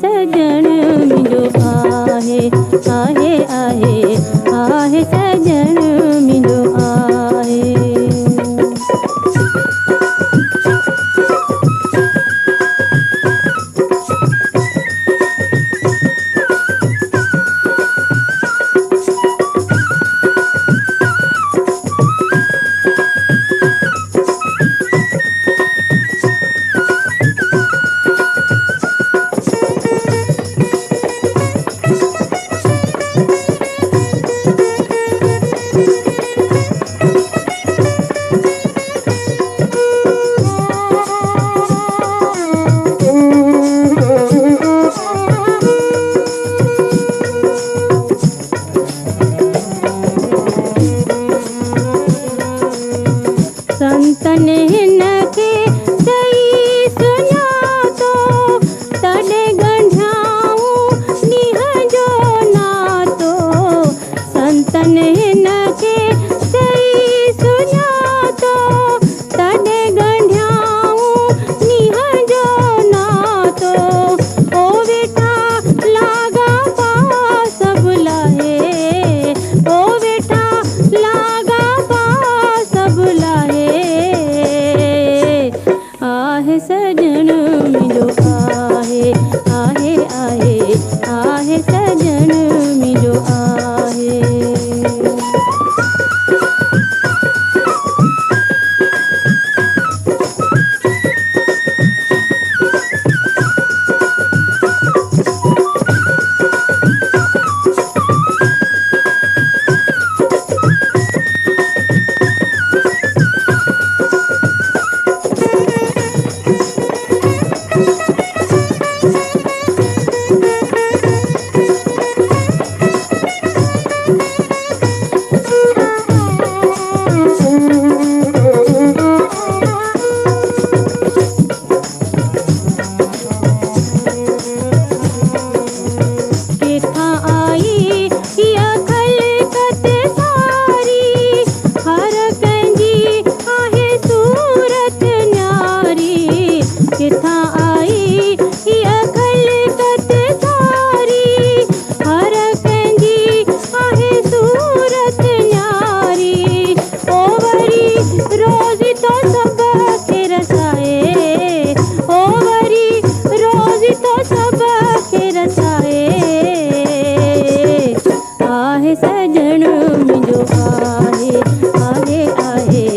सजण मुंहिंजो आहे आहे आहे आहे सजण मुंहिंजो आहे। संतन हिनखे चई सुञातो तॾहिं ॻंढियाऊं ॾींहं जो नातो। संतन हिनखे चई सुञातो तॾहिं ॻंढियाऊं ॾींहं जो नातो। ओ वेठा लाॻा पा सभु लाहे ओ वेठा लाॻा पा सभु लाहे। आहे सजण मुंहिंजो आहे आहे आहे आहे सजण मुंहिंजो आहे। सजण मुंहिंजो आहे आहे आहे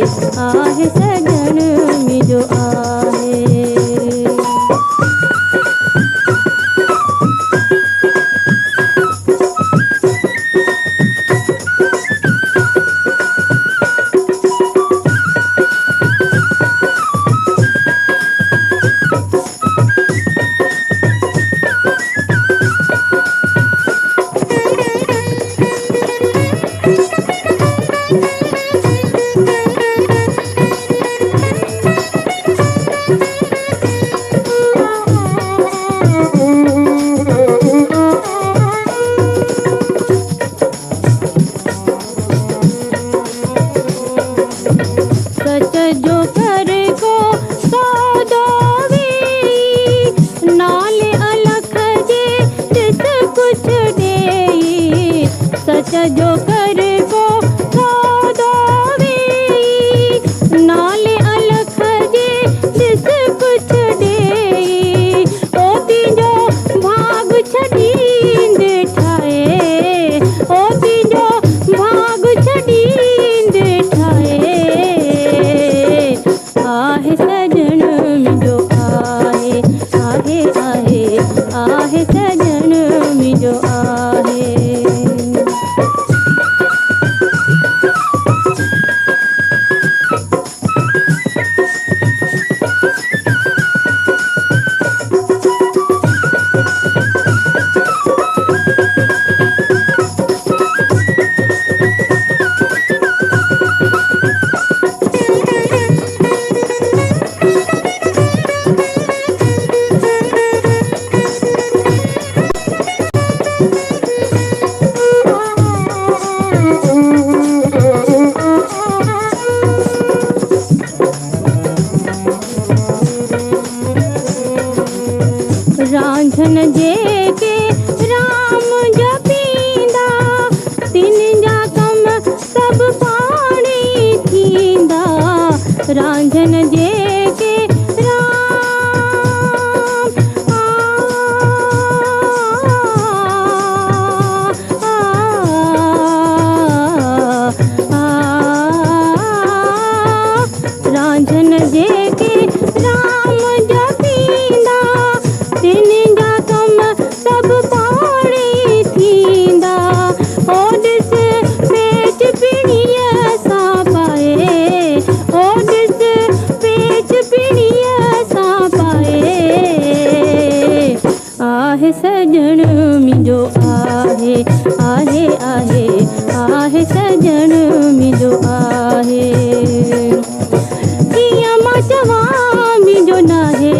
आहे सजण मुंहिंजो आहे। सच जो कर को सौदो वेई नाले अलख जे ॾिस कुझु ॾेई। सच जो कर को सौदो वेई नाले अलख जे ॾिस कुझु ॾेई। ओ तुंहिंजो भाग छॾींदे ठाहे ओ तुंहिंजो भाग छॾींदे ठाहे। आहे सजण मुंहिंजो आहे आहे आहे आहे सजण मुंहिंजो आहे। जेके राम जपींदा तिन जा कम सब पाणी थींदा। रांझन जेके रांझन जेके राम जपींदा तिन जा कम सब पाणी थींदा। ओ ॾिस पेच पिणीअ सां पाए, ओ ॾिस पेच पिणीअ सां पाए। आहे सजण मुंहिंजो आहे, आहे आहे आहे सजण मुंहिंजो आहे। कीअं मां चवां मुंहिंजो नाहे,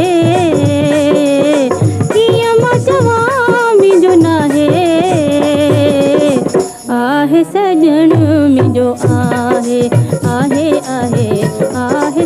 कीअं मां चवां मुंहिंजो नाहे। आहे सजण मुंहिंजो आहे, आहे आहे आहे